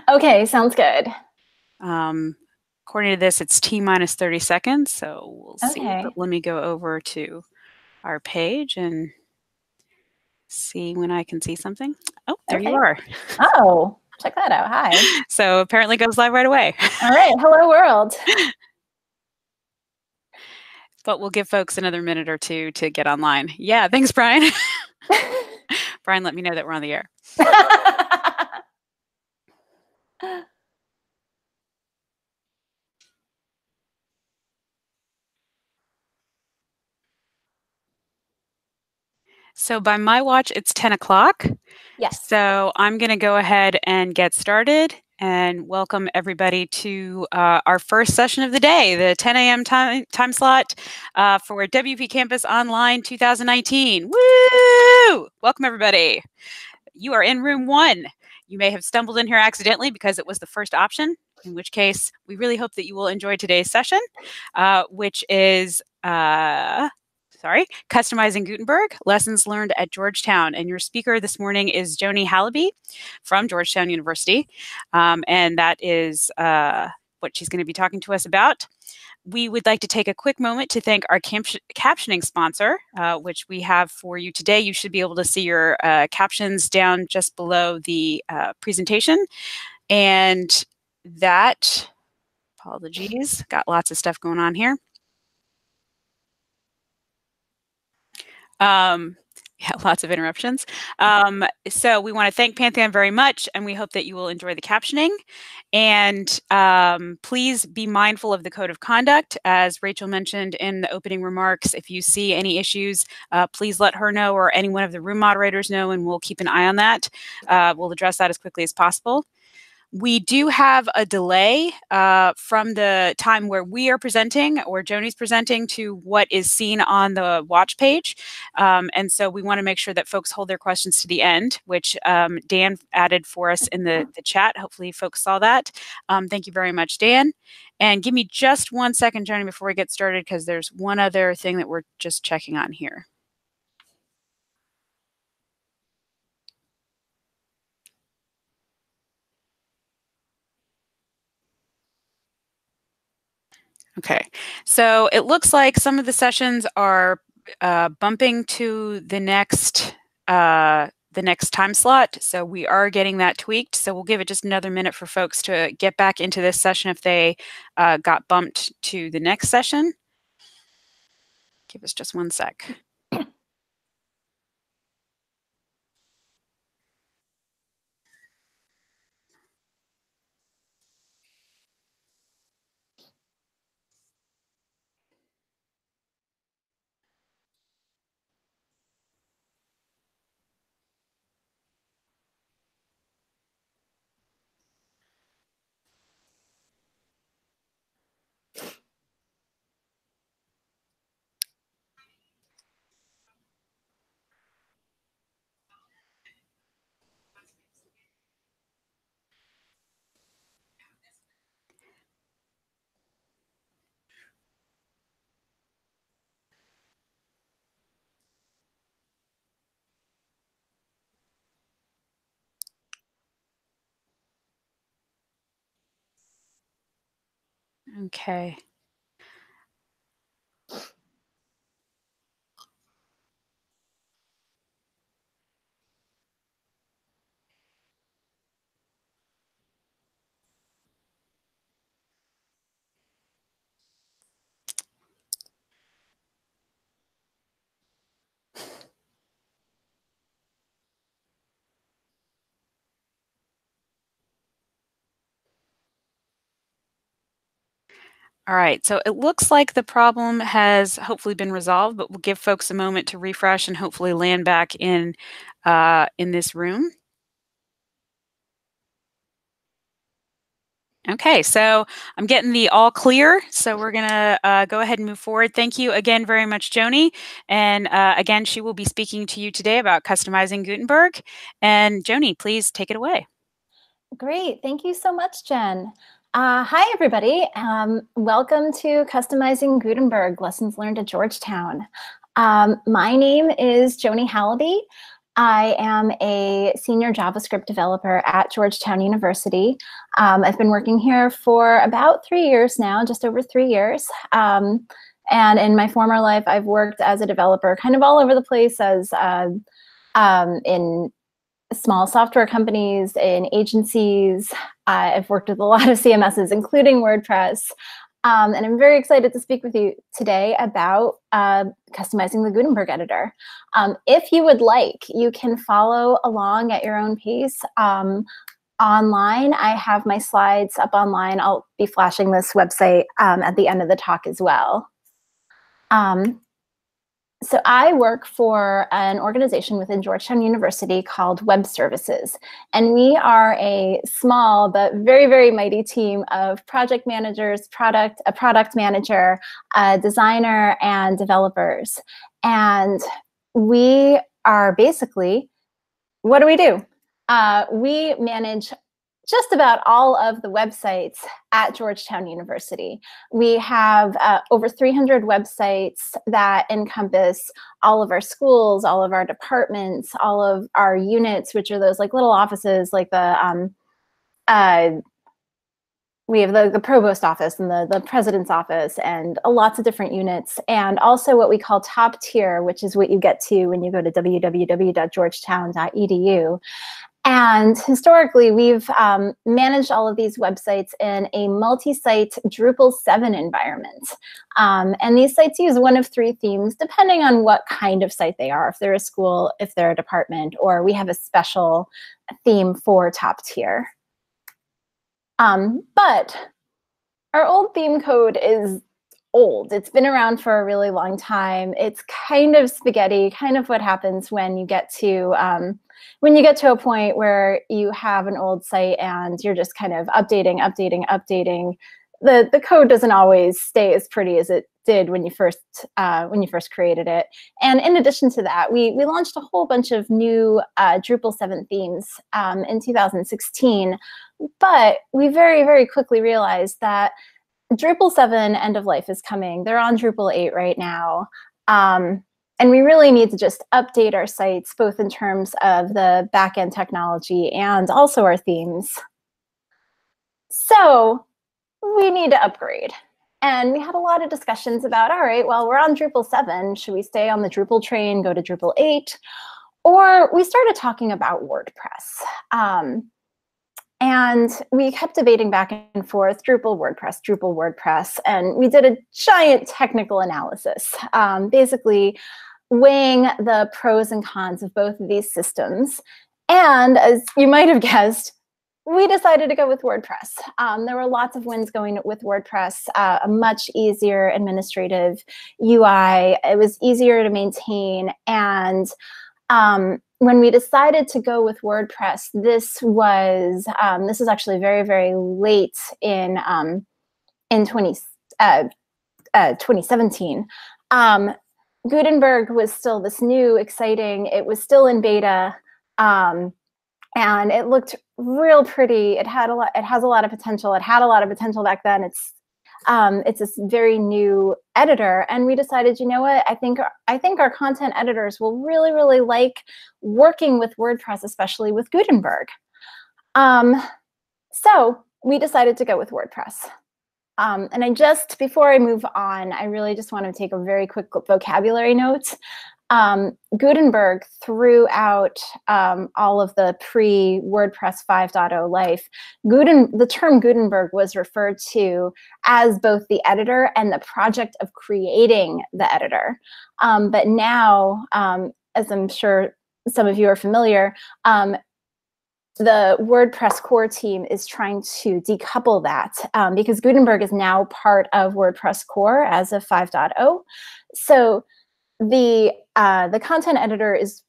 Okay, sounds good. According to this, it's T minus 30 seconds, so we'll see. Okay. But let me go over to our page and see when I can see something. Oh, there you Okay. are. Oh, check that out. Hi. So apparently it goes live right away. All right. Hello, world. But we'll give folks another minute or two to get online. Yeah, thanks, Brian. Brian, let me know that we're on the air. So by my watch, it's 10 o'clock. Yes. So I'm going to go ahead and get started and welcome everybody to our first session of the day, the 10 a.m. time slot for WPCampus Online 2019. Woo! Welcome, everybody. You are in room 1. You may have stumbled in here accidentally because it was the first option, in which case we really hope that you will enjoy today's session, which is Customizing Gutenberg, Lessons Learned at Georgetown. And your speaker this morning is Joni Hallaby from Georgetown University. And that is what she's going to be talking to us about. We would like to take a quick moment to thank our captioning sponsor, which we have for you today. You should be able to see your captions down just below the presentation. And that, apologies, got lots of stuff going on here. Yeah, lots of interruptions. So we want to thank Pantheon very much, and we hope that you will enjoy the captioning. And please be mindful of the code of conduct. As Rachel mentioned in the opening remarks, if you see any issues, please let her know or any one of the room moderators know, and we'll keep an eye on that. We'll address that as quickly as possible. We do have a delay from the time where we are presenting or Joni's presenting to what is seen on the watch page. And so we want to make sure that folks hold their questions to the end, which Dan added for us in the chat. Hopefully folks saw that. Thank you very much, Dan. And give me just 1 second, Joni, before we get started, because there's one other thing that we're just checking on here. Okay, so it looks like some of the sessions are bumping to the next time slot. So we are getting that tweaked. So we'll give it just another minute for folks to get back into this session if they got bumped to the next session. Give us just 1 sec. Okay. All right, so it looks like the problem has hopefully been resolved, but we'll give folks a moment to refresh and hopefully land back in this room. Okay, so I'm getting the all clear, so we're going to go ahead and move forward. Thank you again very much, Joni. And again, she will be speaking to you today about customizing Gutenberg. And Joni, please take it away. Great. Thank you so much, Jen. Hi, everybody. Welcome to Customizing Gutenberg, Lessons Learned at Georgetown. My name is Joni Hallaby. I am a senior JavaScript developer at Georgetown University. I've been working here for about 3 years now, just over 3 years. And in my former life, I've worked as a developer kind of all over the place, as in small software companies, in agencies. I've worked with a lot of CMSs, including WordPress. And I'm very excited to speak with you today about customizing the Gutenberg editor. If you would like, you can follow along at your own pace. Online, I have my slides up online. I'll be flashing this website at the end of the talk as well. So I work for an organization within Georgetown University called Web Services. And we are a small but very, very mighty team of project managers, a product manager, a designer, and developers. And we are basically, what do? We manage just about all of the websites at Georgetown University. We have over 300 websites that encompass all of our schools, all of our departments, all of our units, which are those like little offices, like the we have the provost office and the president's office and lots of different units, and also what we call top tier, which is what you get to when you go to www.georgetown.edu. And historically, we've managed all of these websites in a multi-site Drupal 7 environment. And these sites use one of 3 themes, depending on what kind of site they are, if they're a school, if they're a department, or we have a special theme for top tier. But our old theme code is old. It's been around for a really long time. It's kind of spaghetti, kind of what happens when you get to a point where you have an old site and you're just kind of updating. The code doesn't always stay as pretty as it did when you first created it. And in addition to that, we launched a whole bunch of new Drupal 7 themes in 2016, but we very, very quickly realized that Drupal 7 end of life is coming. They're on Drupal 8 right now. And we really need to just update our sites, both in terms of the backend technology and also our themes. So we need to upgrade. And we had a lot of discussions about, all right, well, we're on Drupal 7. Should we stay on the Drupal train, go to Drupal 8? Or we started talking about WordPress. And we kept debating back and forth, Drupal, WordPress, and we did a giant technical analysis, basically weighing the pros and cons of both of these systems. And as you might have guessed, we decided to go with WordPress. There were lots of wins going with WordPress, a much easier administrative UI. It was easier to maintain. And when we decided to go with WordPress, this was actually very, very late in 2017. Gutenberg was still this new, exciting. It was still in beta, and it looked real pretty. It has a lot of potential. It had a lot of potential back then. It's this very new editor, and we decided, you know what, I think our content editors will really, really like working with WordPress, especially with Gutenberg. So we decided to go with WordPress. And before I move on, I really just want to take a very quick vocabulary note. Gutenberg, throughout all of the pre-WordPress 5.0 life, the term Gutenberg was referred to as both the editor and the project of creating the editor. But now, as I'm sure some of you are familiar, the WordPress core team is trying to decouple that because Gutenberg is now part of WordPress core as of 5.0. So the content editor is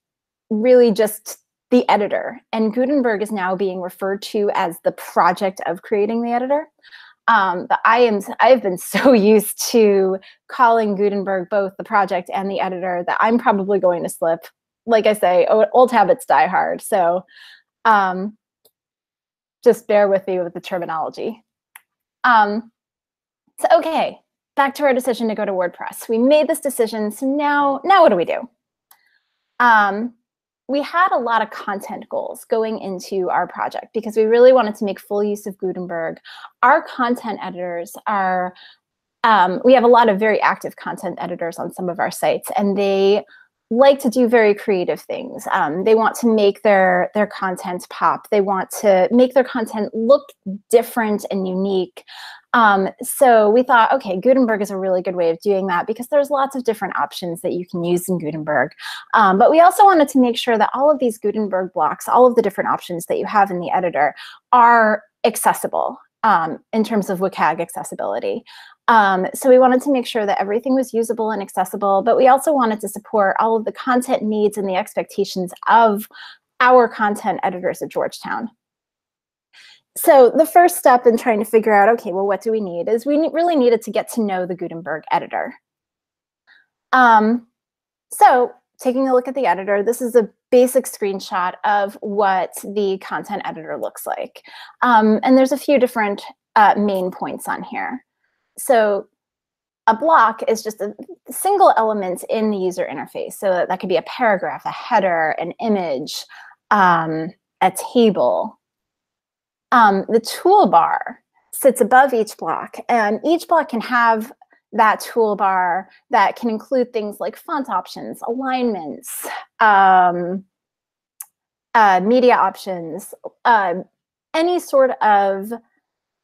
really just the editor, and Gutenberg is now being referred to as the project of creating the editor. But I've been so used to calling Gutenberg both the project and the editor that I'm probably going to slip. Like I say, old habits die hard. So just bear with me with the terminology. So okay, back to our decision to go to WordPress. We made this decision, so now what do we do? we had a lot of content goals going into our project because we really wanted to make full use of Gutenberg. Our content editors are, we have a lot of very active content editors on some of our sites, and they like to do very creative things. They want to make their content pop. They want to make their content look different and unique. So we thought, okay, Gutenberg is a really good way of doing that because there's lots of different options that you can use in Gutenberg. But we also wanted to make sure that all of these Gutenberg blocks, all of the different options that you have in the editor are accessible in terms of WCAG accessibility. So we wanted to make sure that everything was usable and accessible, but we also wanted to support all of the content needs and the expectations of our content editors at Georgetown. So the first step in trying to figure out, okay, well, what do we need, is we really needed to get to know the Gutenberg editor. So taking a look at the editor, this is a basic screenshot of what the content editor looks like. And there's a few different main points on here. So a block is just a single element in the user interface. So that could be a paragraph, a header, an image, a table. The toolbar sits above each block, and each block can have that toolbar that can include things like font options, alignments, media options, any sort of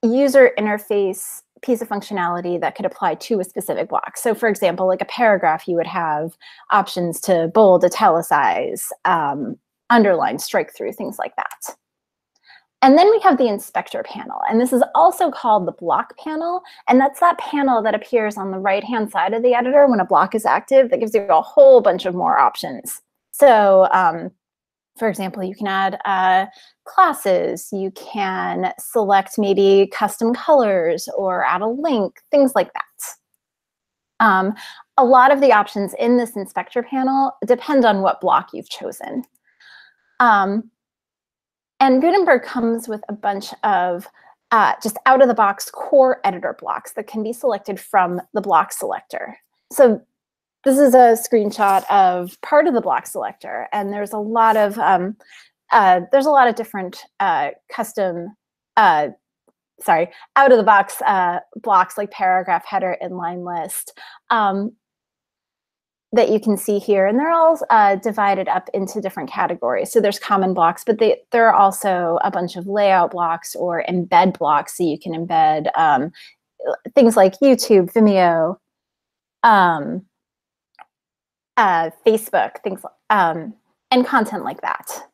user interface piece of functionality that could apply to a specific block. So for example, like a paragraph, you would have options to bold, italicize, underline, strike through, things like that. And then we have the inspector panel, and this is also called the block panel, and that's that panel that appears on the right-hand side of the editor when a block is active that gives you a whole bunch of more options. So for example, you can add classes, you can select maybe custom colors or add a link, things like that. A lot of the options in this inspector panel depend on what block you've chosen. And Gutenberg comes with a bunch of just out-of-the-box core editor blocks that can be selected from the block selector. So this is a screenshot of part of the block selector, and there's a lot of different custom, out-of-the-box blocks like paragraph, header, inline list that you can see here, and they're all divided up into different categories. So there's common blocks, but there are also a bunch of layout blocks or embed blocks, so you can embed things like YouTube, Vimeo, Facebook, things and content like that.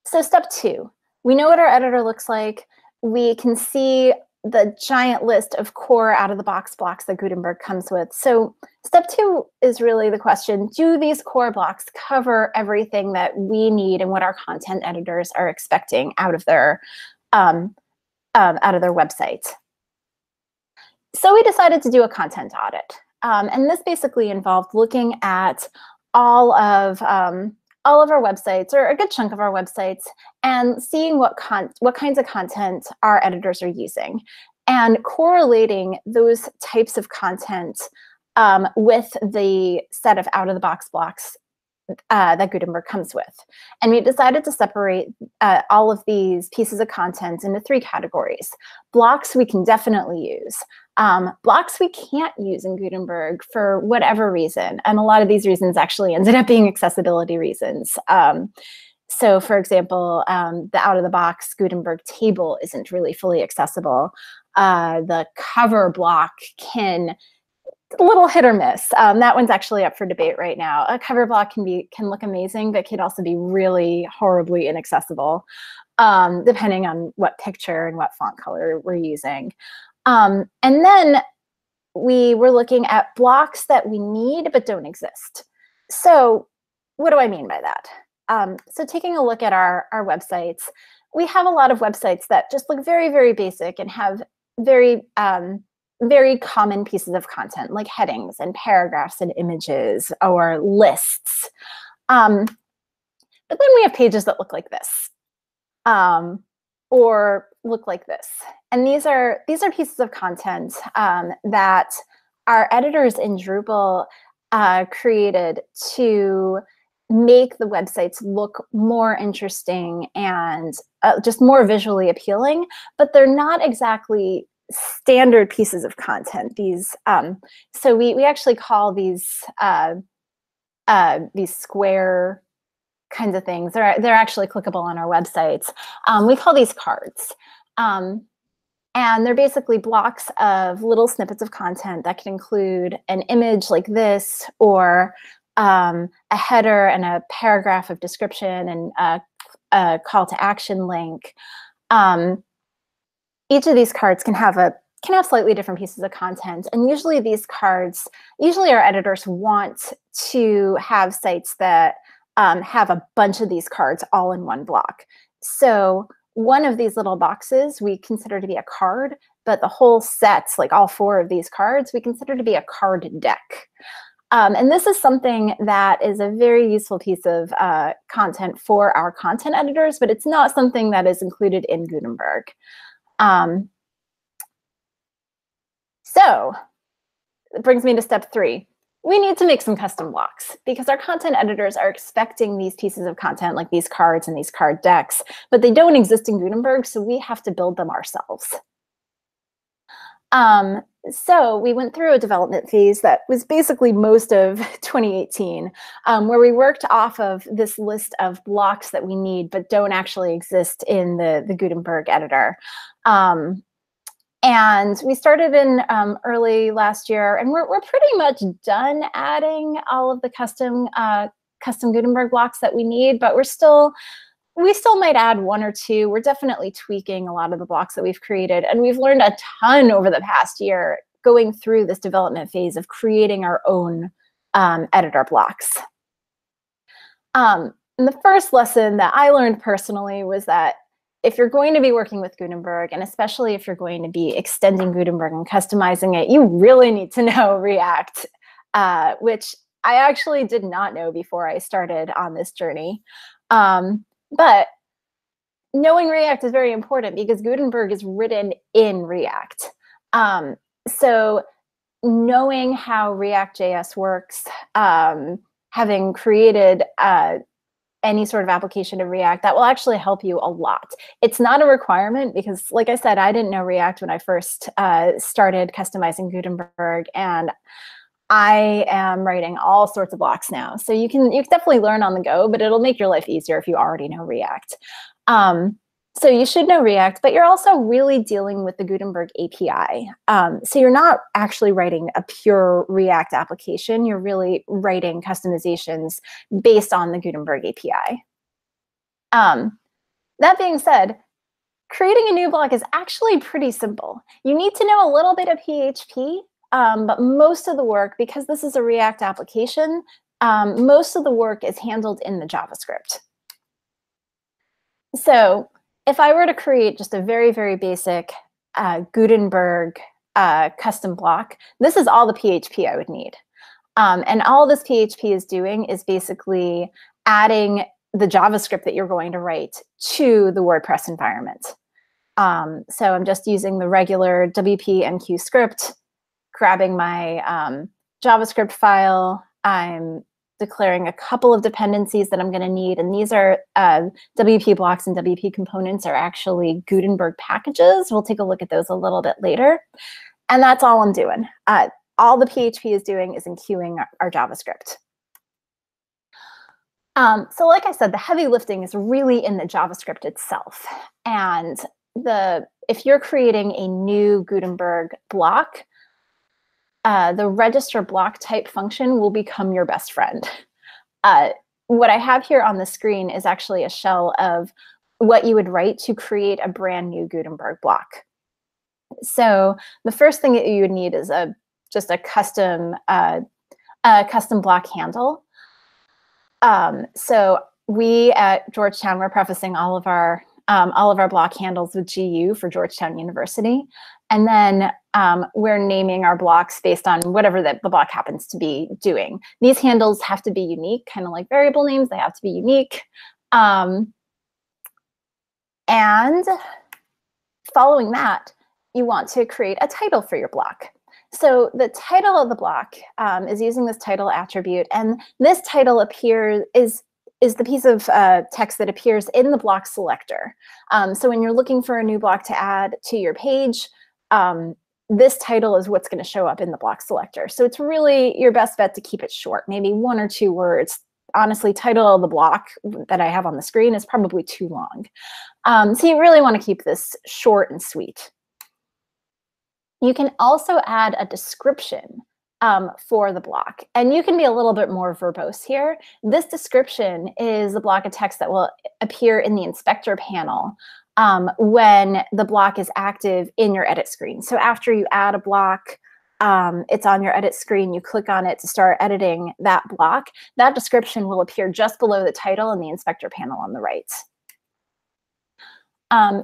So step 2, we know what our editor looks like. We can see the giant list of core out-of-the-box blocks that Gutenberg comes with. So step 2 is really the question, do these core blocks cover everything that we need and what our content editors are expecting out of their website? So we decided to do a content audit. And this basically involved looking at all of our websites, or a good chunk of our websites, and seeing what kinds of content our editors are using, and correlating those types of content with the set of out-of-the-box blocks that Gutenberg comes with. And we decided to separate all of these pieces of content into 3 categories. Blocks we can definitely use. Blocks we can't use in Gutenberg for whatever reason. And a lot of these reasons actually ended up being accessibility reasons. So for example, the out-of-the-box Gutenberg table isn't really fully accessible. The cover block can, a little hit or miss. That one's actually up for debate right now. A cover block can look amazing, but can also be really horribly inaccessible, depending on what picture and what font color we're using. And then we were looking at blocks that we need but don't exist. So what do I mean by that? So taking a look at our websites, we have a lot of websites that just look very, very basic and have very common pieces of content like headings and paragraphs and images or lists. But then we have pages that look like this. Or look like this. And these are pieces of content that our editors in Drupal created to make the websites look more interesting and just more visually appealing, but they're not exactly standard pieces of content. These, so we actually call these square kinds of things. They're actually clickable on our websites. We call these cards. And they're basically blocks of little snippets of content that can include an image like this, or a header and a paragraph of description and a call to action link. Each of these cards can have slightly different pieces of content. And usually our editors want to have sites that have a bunch of these cards all in one block. So one of these little boxes we consider to be a card, but the whole sets, like all 4 of these cards, we consider to be a card deck. And this is something that is a very useful piece of content for our content editors, but it's not something that is included in Gutenberg. So it brings me to step 3. We need to make some custom blocks because our content editors are expecting these pieces of content like these cards and these card decks, but they don't exist in Gutenberg, so we have to build them ourselves. So we went through a development phase that was basically most of 2018, where we worked off of this list of blocks that we need but don't actually exist in the Gutenberg editor. And we started in early last year, and we're pretty much done adding all of the custom Gutenberg blocks that we need, but we still might add 1 or 2. We're definitely tweaking a lot of the blocks that we've created, and we've learned a ton over the past year going through this development phase of creating our own editor blocks. And the first lesson that I learned personally was that if you're going to be working with Gutenberg, and especially if you're going to be extending Gutenberg and customizing it, you really need to know React, which I actually did not know before I started on this journey. But knowing React is very important because Gutenberg is written in React. So knowing how React.js works, having created any sort of application of React, that will actually help you a lot. It's not a requirement because, like I said, I didn't know React when I first started customizing Gutenberg, and I am writing all sorts of blocks now. So you can definitely learn on the go, but it'll make your life easier if you already know React. So you should know React, but you're also really dealing with the Gutenberg API. So you're not actually writing a pure React application. You're really writing customizations based on the Gutenberg API. That being said, creating a new block is actually pretty simple. You need to know a little bit of PHP, but most of the work, because this is a React application, most of the work is handled in the JavaScript. So if I were to create just a very, very basic Gutenberg custom block, this is all the PHP I would need. And all this PHP is doing is basically adding the JavaScript that you're going to write to the WordPress environment. So I'm just using the regular WP script, grabbing my JavaScript file. I'm declaring a couple of dependencies that I'm going to need. And these are WP blocks and WP components are actually Gutenberg packages. We'll take a look at those a little bit later. And that's all I'm doing. All the PHP is doing is enqueuing our JavaScript. So like I said, the heavy lifting is really in the JavaScript itself. And if you're creating a new Gutenberg block, the register block type function will become your best friend. What I have here on the screen is actually a shell of what you would write to create a brand new Gutenberg block. So the first thing that you would need is just a custom block handle. So we at Georgetown, we're prefacing all of our block handles with GU for Georgetown University. And then we're naming our blocks based on whatever the block happens to be doing. These handles have to be unique, kind of like variable names. They have to be unique. And following that, you want to create a title for your block. So the title of the block is using this title attribute, and this title is is the piece of text that appears in the block selector. So when you're looking for a new block to add to your page, this title is what's going to show up in the block selector. So it's really your best bet to keep it short, maybe 1 or 2 words. Honestly, title of the block that I have on the screen is probably too long. So you really want to keep this short and sweet. You can also add a description for the block, and you can be a little bit more verbose here. This description is the block of text that will appear in the inspector panel when the block is active in your edit screen. So after you add a block, it's on your edit screen, you click on it to start editing that block, that description will appear just below the title in the inspector panel on the right.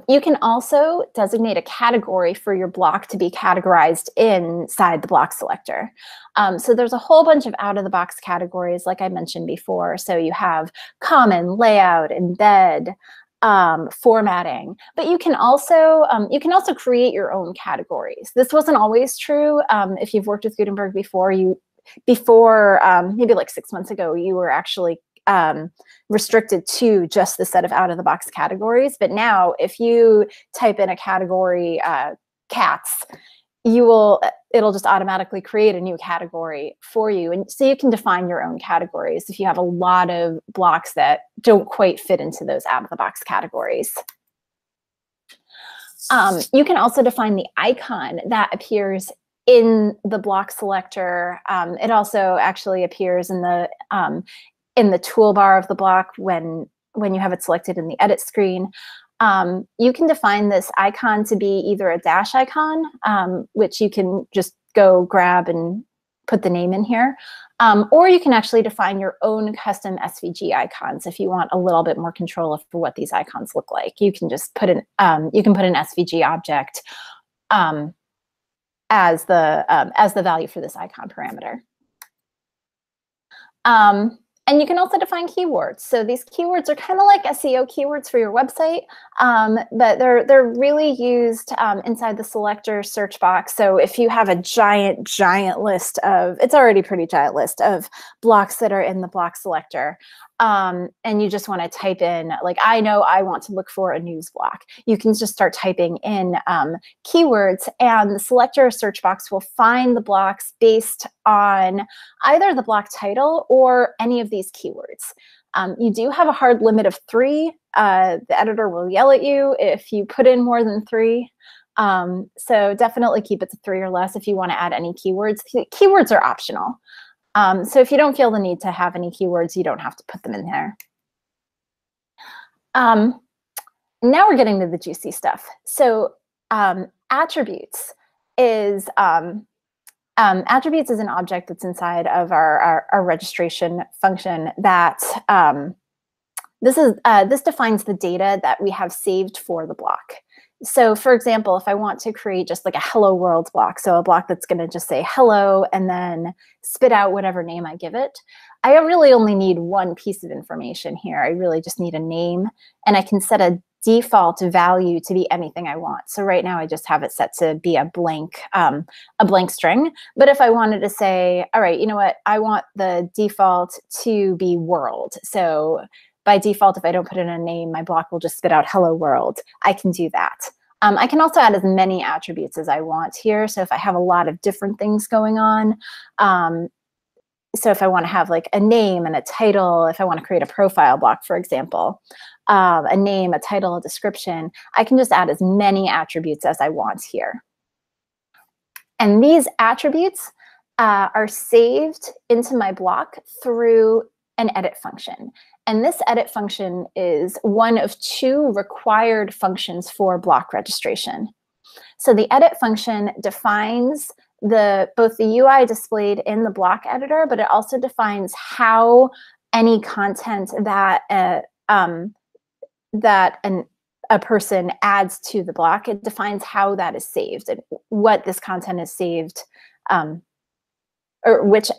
You can also designate a category for your block to be categorized inside the block selector. So there's a whole bunch of out-of-the-box categories, like I mentioned before. So you have common, layout, embed, formatting, but you can also create your own categories. This wasn't always true. If you've worked with Gutenberg before, maybe like 6 months ago, you were actually restricted to just the set of out-of-the-box categories. But now, if you type in a category, cats, it'll just automatically create a new category for you. And so you can define your own categories if you have a lot of blocks that don't quite fit into those out-of-the-box categories. You can also define the icon that appears in the block selector. It also actually appears in the toolbar of the block when you have it selected in the edit screen. You can define this icon to be either a dash icon, which you can just go grab and put the name in here, or you can actually define your own custom SVG icons if you want a little bit more control over what these icons look like. You can just put an SVG object as the value for this icon parameter. And you can also define keywords. So these keywords are kind of like SEO keywords for your website, but they're really used inside the selector search box. So if you have a giant list of, it's already a pretty giant list of blocks that are in the block selector, and you just want to type in, like, I know I want to look for a news block, you can just start typing in keywords, and the selector search box will find the blocks based on either the block title or any of these keywords. You do have a hard limit of 3. The editor will yell at you if you put in more than 3. So definitely keep it to 3 or less if you want to add any keywords. Keywords are optional. So if you don't feel the need to have any keywords, you don't have to put them in there. Now we're getting to the juicy stuff. So attributes is an object that's inside of our registration function that this defines the data that we have saved for the block. So for example, if I want to create just like a hello world block, so a block that's going to just say hello and then spit out whatever name I give it, I really only need one piece of information here. I really just need a name, and I can set a default value to be anything I want. So right now I just have it set to be a blank string. But if I wanted to say, all right, you know what, I want the default to be world. So by default, if I don't put in a name, my block will just spit out hello world. I can do that. I can also add as many attributes as I want here. So if I have a lot of different things going on, so if I want to have like a name and a title, if I want to create a profile block, for example, a name, a title, a description, I can just add as many attributes as I want here. And these attributes are saved into my block through an edit function. And this edit function is one of 2 required functions for block registration. So the edit function defines both the UI displayed in the block editor, but it also defines how any content that a person adds to the block. It defines how that is saved and what this content is saved, or which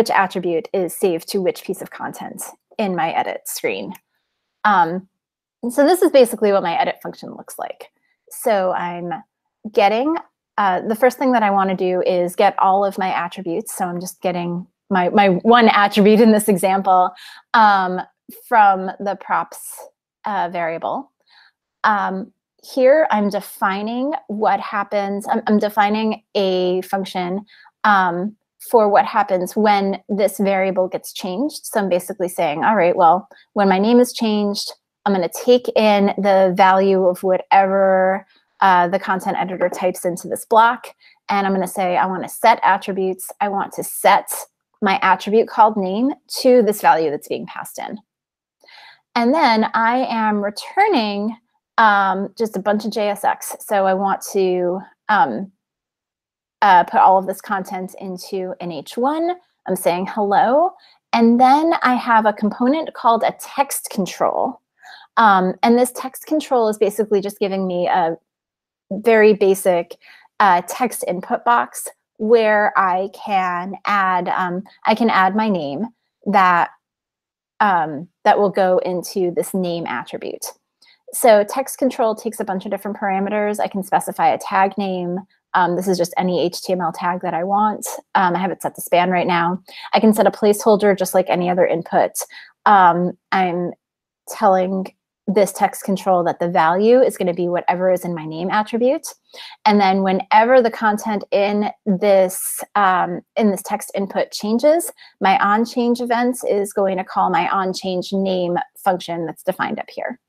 attribute is saved to which piece of content in my edit screen. And so this is basically what my edit function looks like. So I'm getting, the first thing that I want to do is get all of my attributes. So I'm just getting my one attribute in this example from the props variable. Here I'm defining what happens. I'm defining a function for what happens when this variable gets changed. So I'm basically saying, all right, well, when my name is changed, I'm going to take in the value of whatever the content editor types into this block. And I'm going to say, I want to set attributes. I want to set my attribute called name to this value that's being passed in. And then I am returning just a bunch of JSX. So I want to put all of this content into an H1. I'm saying hello. And then I have a component called a text control. And this text control is basically just giving me a very basic text input box where I can add my name that will go into this name attribute. So text control takes a bunch of different parameters. I can specify a tag name. This is just any HTML tag that I want. I have it set to span right now. I can set a placeholder just like any other input. I'm telling this text control that the value is going to be whatever is in my name attribute. And then whenever the content in this text input changes, my onChange events is going to call my onChange name function that's defined up here.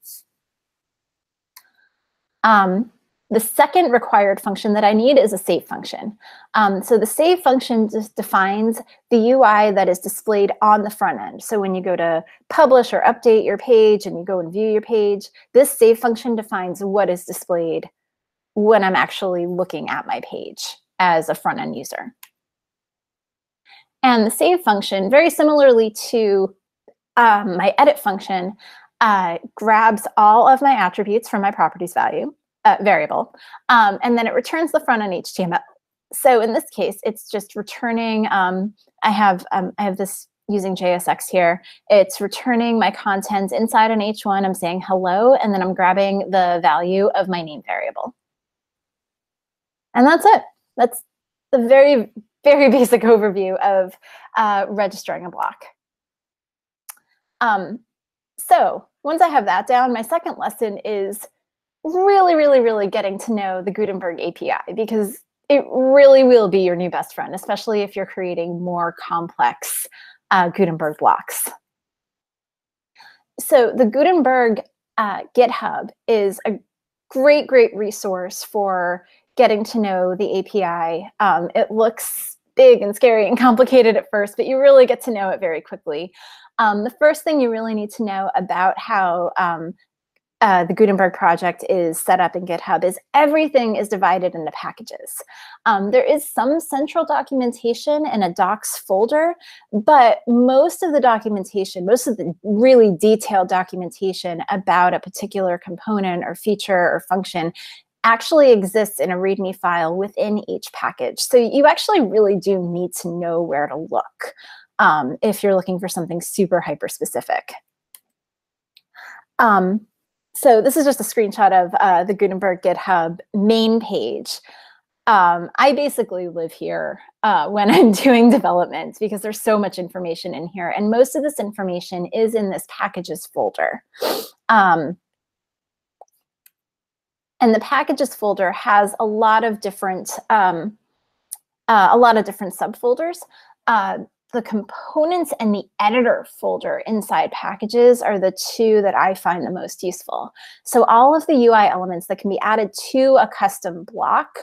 The second required function that I need is a save function. So the save function just defines the UI that is displayed on the front end. So when you go to publish or update your page and you go and view your page, this save function defines what is displayed when I'm actually looking at my page as a front end user. And the save function, very similarly to my edit function, grabs all of my attributes from my properties variable, and then it returns the front end HTML. So in this case, it's just returning. I have this using JSX here. It's returning my content inside an H1. I'm saying hello, and then I'm grabbing the value of my name variable. And that's it. That's the very, very basic overview of registering a block. So once I have that down, my second lesson is really getting to know the Gutenberg API, because it really will be your new best friend, especially if you're creating more complex Gutenberg blocks. So the Gutenberg GitHub is a great resource for getting to know the API. It looks big and scary and complicated at first, but you really get to know it very quickly. The first thing you really need to know about how the Gutenberg project is set up in GitHub is everything is divided into packages. There is some central documentation in a docs folder, but most of the documentation, most of the really detailed documentation about a particular component or feature or function actually exists in a README file within each package. So you actually really do need to know where to look if you're looking for something super hyper specific. So this is just a screenshot of the Gutenberg GitHub main page. I basically live here when I'm doing development because there's so much information in here. And most of this information is in this packages folder. And the packages folder has a lot of different subfolders. The components and the editor folder inside packages are the two that I find the most useful. So all of the UI elements that can be added to a custom block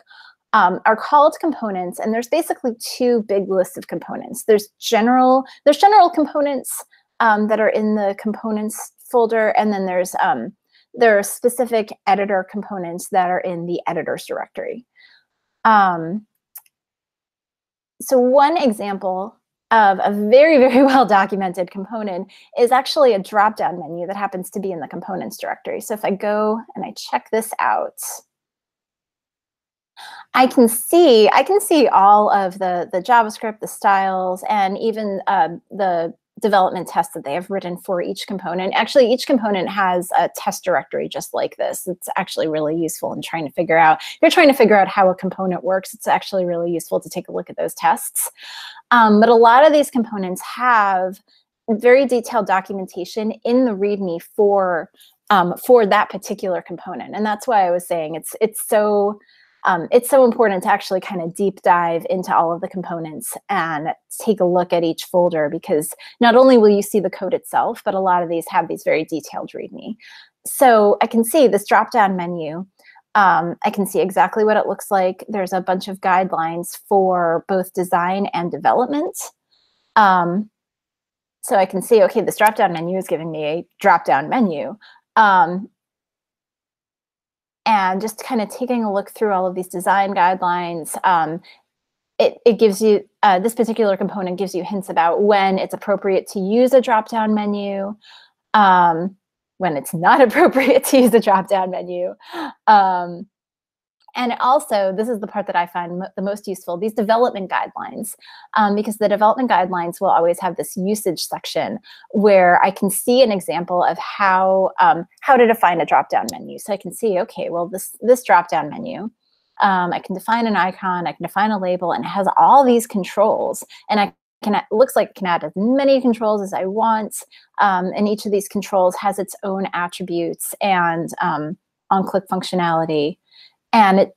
are called components, and there's basically two big lists of components. There's general components that are in the components folder, and then there are specific editor components that are in the editors directory. So one example of a very well documented component is actually a drop-down menu that happens to be in the components directory. So if I go and I check this out, I can see all of the JavaScript, the styles, and even the development tests that they have written for each component. Actually, each component has a test directory just like this. It's actually really useful in trying to figure out, if you're trying to figure out how a component works, it's actually really useful to take a look at those tests. But a lot of these components have very detailed documentation in the README for that particular component. And that's why I was saying it's so important to actually kind of deep dive into all of the components and take a look at each folder, because not only will you see the code itself, but a lot of these have these very detailed README. So I can see this drop-down menu. I can see exactly what it looks like. There's a bunch of guidelines for both design and development. So I can see, okay, this drop-down menu is giving me a drop-down menu. And just kind of taking a look through all of these design guidelines, it gives you, this particular component gives you hints about when it's appropriate to use a drop-down menu, when it's not appropriate to use a drop-down menu. And also, this is the part that I find the most useful, these development guidelines, because the development guidelines will always have this usage section where I can see an example of how to define a drop-down menu. So I can see, okay, well, this drop-down menu, I can define an icon, I can define a label, and it has all these controls. And it looks like I can add as many controls as I want. And each of these controls has its own attributes and on-click functionality. And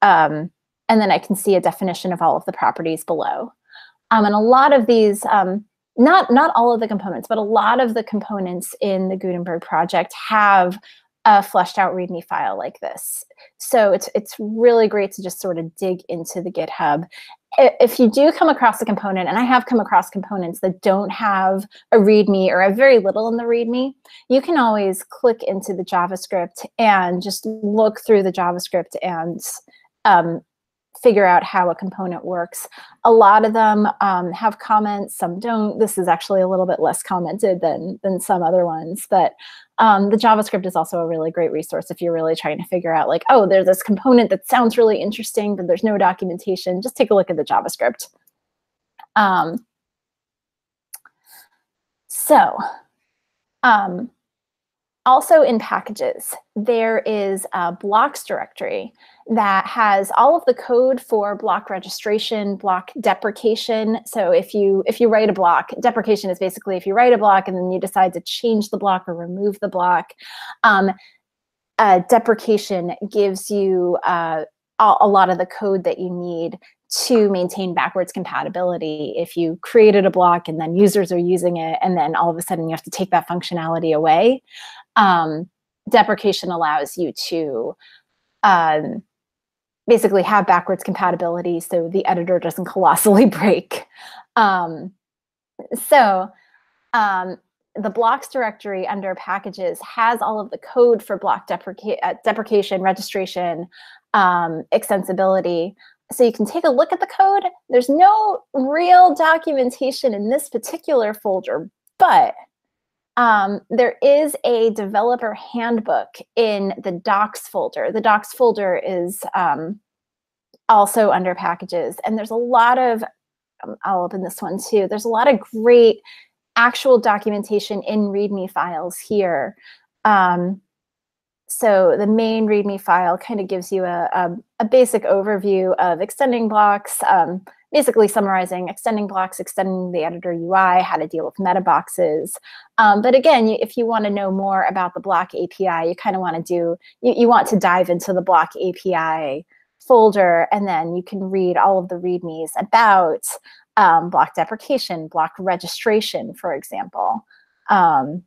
and then I can see a definition of all of the properties below. And a lot of these, not all of the components, but a lot of the components in the Gutenberg project have a fleshed out README file like this. So it's really great to just sort of dig into the GitHub. If you do come across a component, and I have come across components that don't have a README or have very little in the README, you can always click into the JavaScript and just look through the JavaScript and figure out how a component works. A lot of them have comments, some don't. This is actually a little bit less commented than some other ones, but the JavaScript is also a really great resource if you're really trying to figure out, like, oh, there's this component that sounds really interesting, but there's no documentation. Just take a look at the JavaScript. Also in packages, there is a blocks directory that has all of the code for block registration, block deprecation. So if you write a block, deprecation is basically if you write a block and then you decide to change the block or remove the block. Deprecation gives you a lot of the code that you need to maintain backwards compatibility. If you created a block and then users are using it, and then all of a sudden you have to take that functionality away, deprecation allows you to basically have backwards compatibility so the editor doesn't colossally break. The blocks directory under packages has all of the code for block deprecation, registration, extensibility. So you can take a look at the code. There's no real documentation in this particular folder, but there is a developer handbook in the docs folder. The docs folder is also under packages. And there's a lot of, I'll open this one too. There's a lot of great actual documentation in README files here. So the main README file kind of gives you a basic overview of extending blocks, basically summarizing extending blocks, extending the editor UI, how to deal with meta boxes. But again, if you want to know more about the block API, you kind of want to you want to dive into the block API folder, and then you can read all of the READMEs about block deprecation, block registration, for example. And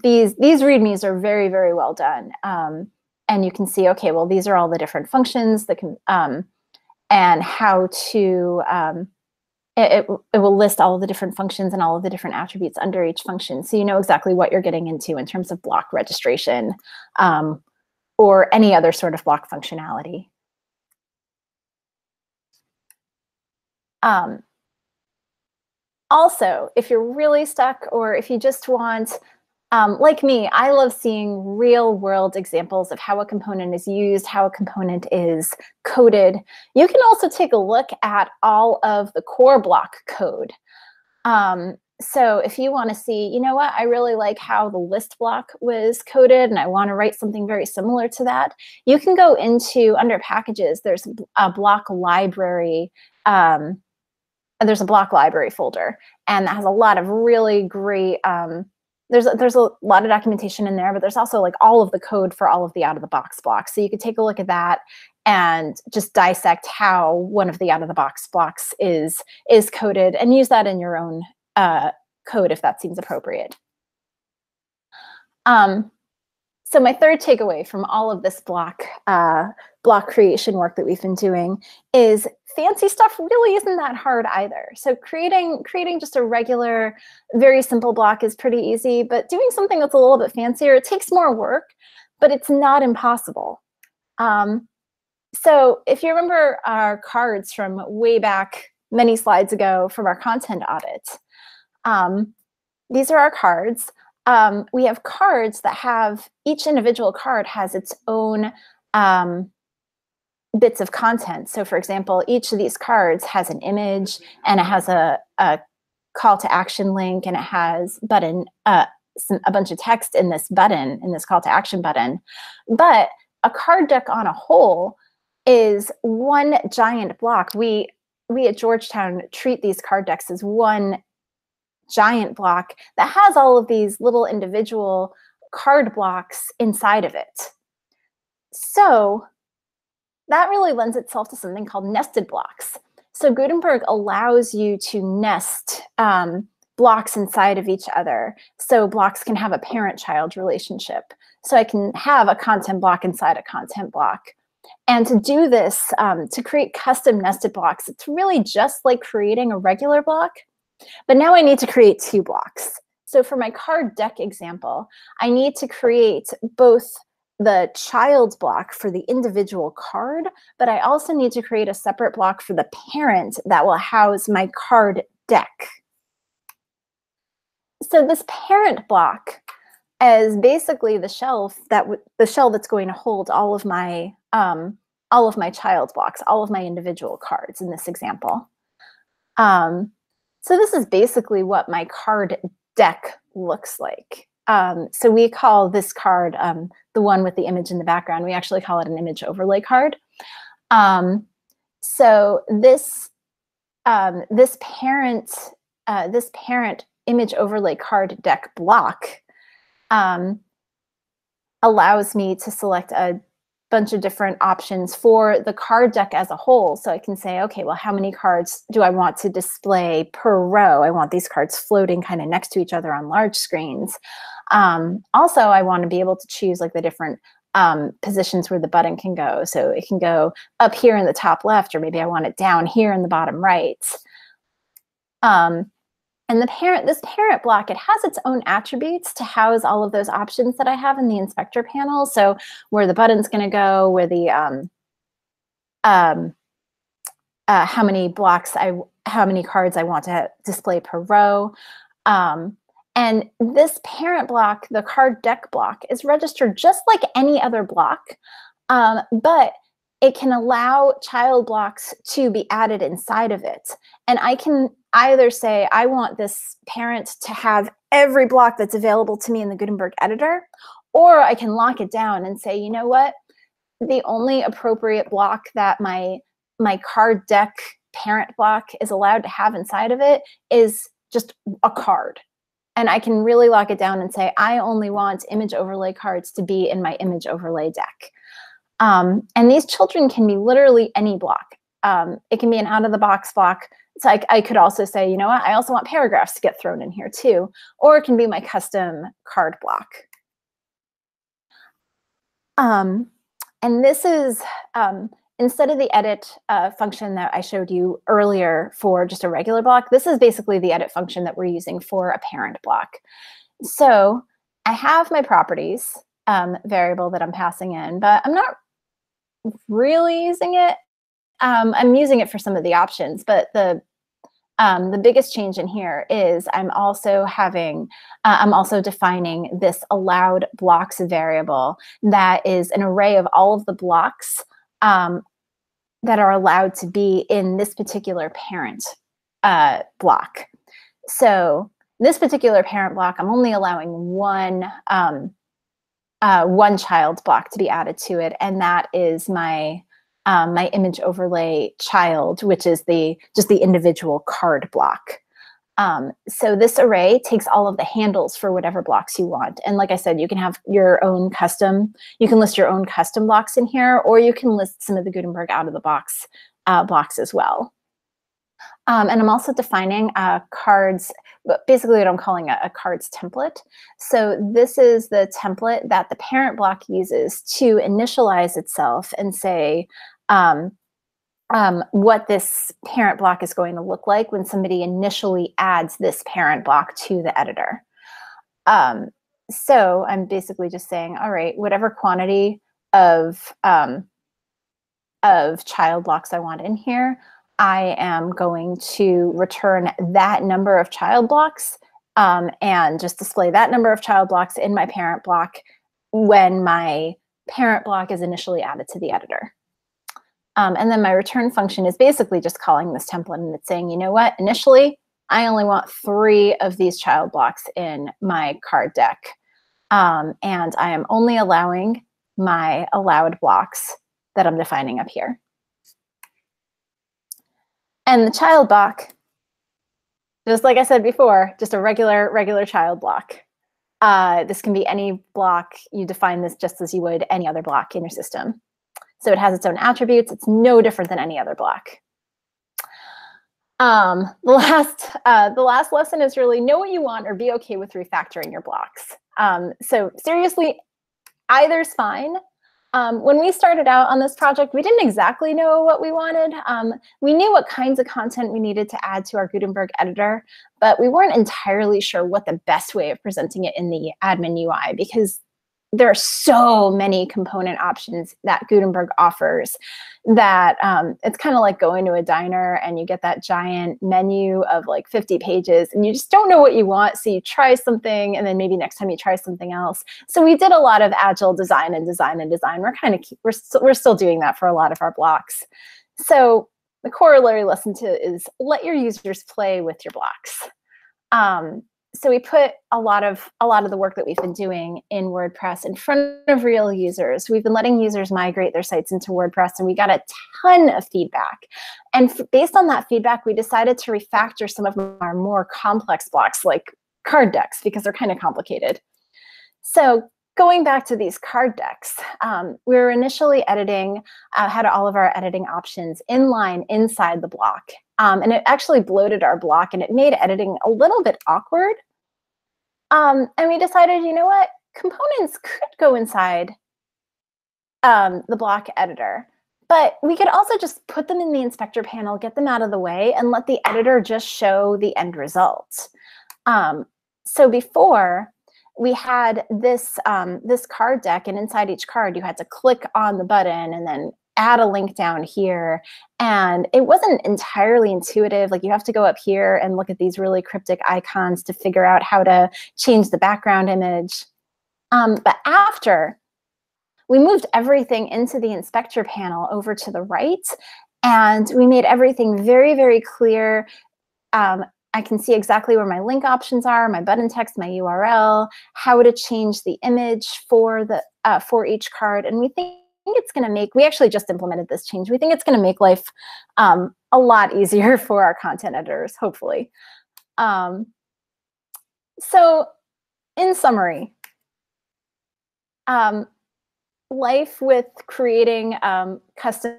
these READMEs are very, very well done. And you can see, okay, well, these are all the different functions that can, and how to, it will list all of the different functions and all of the different attributes under each function. So you know exactly what you're getting into in terms of block registration or any other sort of block functionality. Also, if you're really stuck, or if you just want, like me, I love seeing real world examples of how a component is used, how a component is coded. You can also take a look at all of the core block code. So if you want to see, you know what, I really like how the list block was coded and I want to write something very similar to that, you can go into, under packages, there's a block library there's a block library folder, and that has a lot of really great, there's a lot of documentation in there, but there's also like all of the code for all of the out-of-the-box blocks. So you could take a look at that and just dissect how one of the out-of-the-box blocks is coded, and use that in your own code if that seems appropriate. So my third takeaway from all of this block creation work that we've been doing is fancy stuff really isn't that hard either. So creating just a regular, very simple block is pretty easy, but doing something that's a little bit fancier, it takes more work, but it's not impossible. So if you remember our cards from way back many slides ago from our content audit, these are our cards. We have cards that have, each individual card has its own bits of content. So for example, each of these cards has an image, and it has a call to action link, and it has a bunch of text in this button, in this call to action button. But a card deck on a whole is one giant block. We at Georgetown treat these card decks as one giant block that has all of these little individual card blocks inside of it. So that really lends itself to something called nested blocks. So Gutenberg allows you to nest blocks inside of each other. So blocks can have a parent-child relationship. So I can have a content block inside a content block. And to do this, to create custom nested blocks, it's really just like creating a regular block. But now I need to create two blocks. So for my card deck example, I need to create both the child block for the individual card, but I also need to create a separate block for the parent that will house my card deck. So this parent block is basically the shell that's going to hold all of my child blocks, all of my individual cards in this example. So this is basically what my card deck looks like. So we call this card, the one with the image in the background, we actually call it an image overlay card. So this parent image overlay card deck block allows me to select a bunch of different options for the card deck as a whole. So I can say, okay, well, how many cards do I want to display per row? I want these cards floating kind of next to each other on large screens. Also, I want to be able to choose like the different positions where the button can go. So it can go up here in the top left, or maybe I want it down here in the bottom right. And this parent block, it has its own attributes to house all of those options that I have in the inspector panel. So where the button's going to go, where the how many cards I want to display per row. And this parent block, the card deck block, is registered just like any other block, but it can allow child blocks to be added inside of it. And I can either say, I want this parent to have every block that's available to me in the Gutenberg editor, or I can lock it down and say, you know what? The only appropriate block that my card deck parent block is allowed to have inside of it is just a card. And I can really lock it down and say, I only want image overlay cards to be in my image overlay deck. And these children can be literally any block. It can be an out-of-the-box block. So I could also say, you know what, I also want paragraphs to get thrown in here too. Or it can be my custom card block. And this is, instead of the edit function that I showed you earlier for just a regular block, this is basically the edit function that we're using for a parent block. So I have my properties variable that I'm passing in, but I'm not really using it. I'm using it for some of the options, but the biggest change in here is I'm also defining this allowed blocks variable that is an array of all of the blocks that are allowed to be in this particular parent block. So this particular parent block, I'm only allowing one child block to be added to it, and that is my my image overlay child, which is just the individual card block. So this array takes all of the handles for whatever blocks you want. And like I said, you can have your own you can list your own custom blocks in here, or you can list some of the Gutenberg out of the box blocks as well. And I'm also defining cards, but basically what I'm calling a cards template. So this is the template that the parent block uses to initialize itself and say what this parent block is going to look like when somebody initially adds this parent block to the editor. So I'm basically just saying, all right, whatever quantity of child blocks I want in here, I am going to return that number of child blocks and just display that number of child blocks in my parent block when my parent block is initially added to the editor. And then my return function is basically just calling this template, and it's saying, you know what, initially, I only want 3 of these child blocks in my card deck. And I am only allowing my allowed blocks that I'm defining up here. And the child block, just like I said before, just a regular child block. This can be any block. You define this just as you would any other block in your system. So it has its own attributes. It's no different than any other block. The last lesson is really know what you want or be okay with refactoring your blocks. So seriously, either's fine. When we started out on this project, we didn't exactly know what we wanted. We knew what kinds of content we needed to add to our Gutenberg editor, but we weren't entirely sure what the best way of presenting it in the admin UI, because there are so many component options that Gutenberg offers that it's kind of like going to a diner and you get that giant menu of like 50 pages and you just don't know what you want. So you try something and then maybe next time you try something else. So we did a lot of agile design and design and design. We're still doing that for a lot of our blocks. So the corollary lesson is let your users play with your blocks. So we put a lot of the work that we've been doing in WordPress in front of real users. We've been letting users migrate their sites into WordPress, and we got a ton of feedback. And based on that feedback, we decided to refactor some of our more complex blocks, like card decks, because they're kind of complicated. So going back to these card decks, we were initially editing, had all of our editing options inline inside the block. And it actually bloated our block, and it made editing a little bit awkward. And we decided, you know what, components could go inside the block editor, but we could also just put them in the inspector panel, get them out of the way, and let the editor just show the end result. So before, we had this card deck, and inside each card, you had to click on the button and then add a link down here. And it wasn't entirely intuitive. Like you have to go up here and look at these really cryptic icons to figure out how to change the background image. But after we moved everything into the inspector panel over to the right, and we made everything very, very clear. I can see exactly where my link options are, my button text, my URL, how to change the image for each card. And we think it's going to make, we actually just implemented this change. We think it's going to make life a lot easier for our content editors, hopefully. So in summary, life with creating custom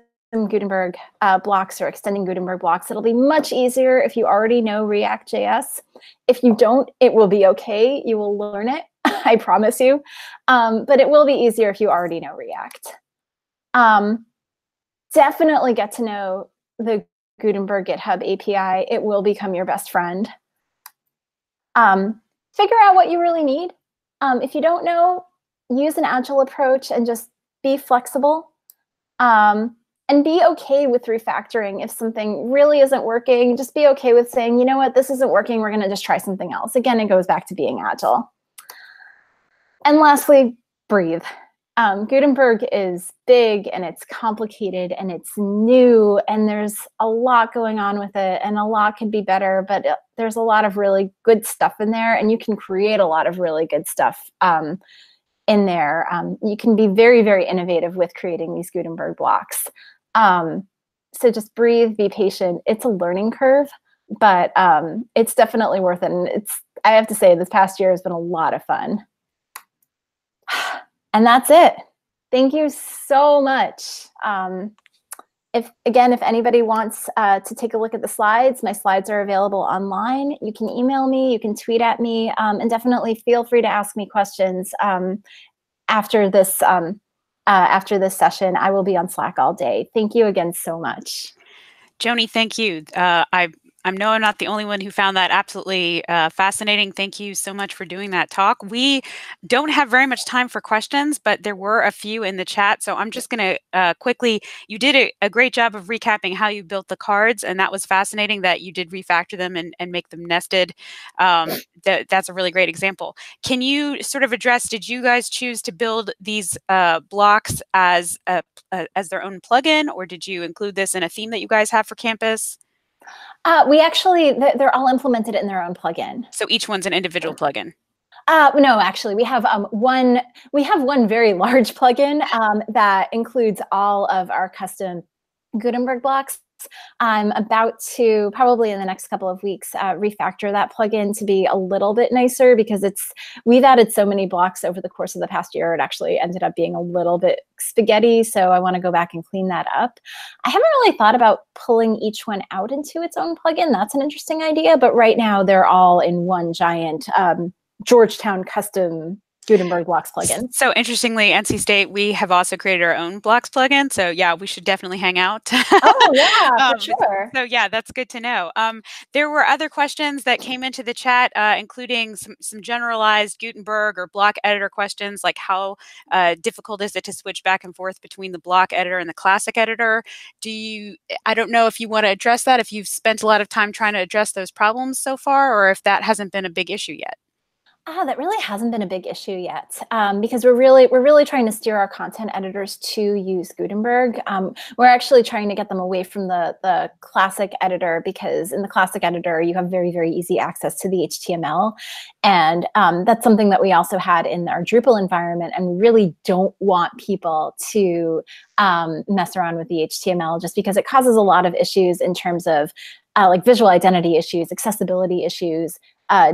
Gutenberg blocks or extending Gutenberg blocks, it'll be much easier if you already know React.js. If you don't, it will be okay. You will learn it, I promise you. But it will be easier if you already know React. Definitely get to know the Gutenberg GitHub API. It will become your best friend. Figure out what you really need. If you don't know, use an agile approach and just be flexible. And be okay with refactoring. If something really isn't working, just be okay with saying, you know what, this isn't working. We're going to just try something else. Again, it goes back to being agile. And lastly, breathe. Gutenberg is big and it's complicated and it's new and there's a lot going on with it and a lot could be better, but there's a lot of really good stuff in there and you can create a lot of really good stuff in there. You can be very, very innovative with creating these Gutenberg blocks. So just breathe, be patient. It's a learning curve, but it's definitely worth it. And I have to say, this past year has been a lot of fun. And that's it. Thank you so much. If anybody wants to take a look at the slides, my slides are available online. You can email me, you can tweet at me, and definitely feel free to ask me questions after this session. I will be on Slack all day. Thank you again so much. Joni, thank you. I know I'm not the only one who found that absolutely fascinating. Thank you so much for doing that talk. We don't have very much time for questions, but there were a few in the chat. So I'm just going to quickly, you did a great job of recapping how you built the cards. And that was fascinating that you did refactor them and make them nested. That's a really great example. Can you sort of address, did you guys choose to build these blocks as their own plugin, or did you include this in a theme that you guys have for campus? We actually, they're all implemented in their own plugin. So each one's an individual plugin? No, actually, we have one very large plugin that includes all of our custom Gutenberg blocks. I'm about to, probably in the next couple of weeks, refactor that plugin to be a little bit nicer, because we've added so many blocks over the course of the past year. It actually ended up being a little bit spaghetti, so I want to go back and clean that up. I haven't really thought about pulling each one out into its own plugin. That's an interesting idea, but right now they're all in one giant Georgetown custom Gutenberg blocks plugin. So interestingly, NC State, we have also created our own blocks plugin. So yeah, we should definitely hang out. Oh yeah, for sure. So yeah, that's good to know. There were other questions that came into the chat, including some generalized Gutenberg or block editor questions, like how difficult is it to switch back and forth between the block editor and the classic editor? I don't know if you want to address that, if you've spent a lot of time trying to address those problems so far, or if that hasn't been a big issue yet. That really hasn't been a big issue yet, because we're really trying to steer our content editors to use Gutenberg. We're actually trying to get them away from the classic editor, because in the classic editor you have very, very easy access to the HTML, and that's something that we also had in our Drupal environment, and we really don't want people to mess around with the HTML, just because it causes a lot of issues in terms of like visual identity issues, accessibility issues,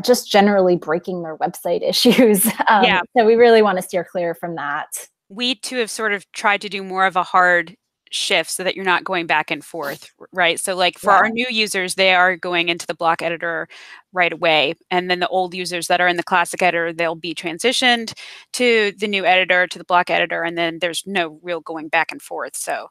just generally breaking their website issues. Yeah. So we really want to steer clear from that. We too have sort of tried to do more of a hard shift so that you're not going back and forth, right? So like for our new users, they are going into the block editor right away. And then the old users that are in the classic editor, they'll be transitioned to the new editor, to the block editor, and then there's no real going back and forth. So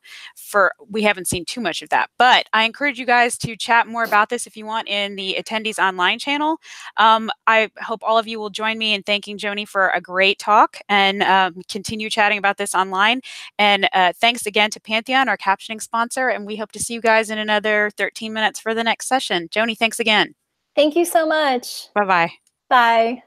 we haven't seen too much of that. But I encourage you guys to chat more about this if you want in the attendees online channel. I hope all of you will join me in thanking Joni for a great talk, and continue chatting about this online. And thanks again to Pantheon, our captioning sponsor, and we hope to see you guys in another 13 minutes for the next session. Joni, thanks again. Thank you so much. Bye-bye. Bye.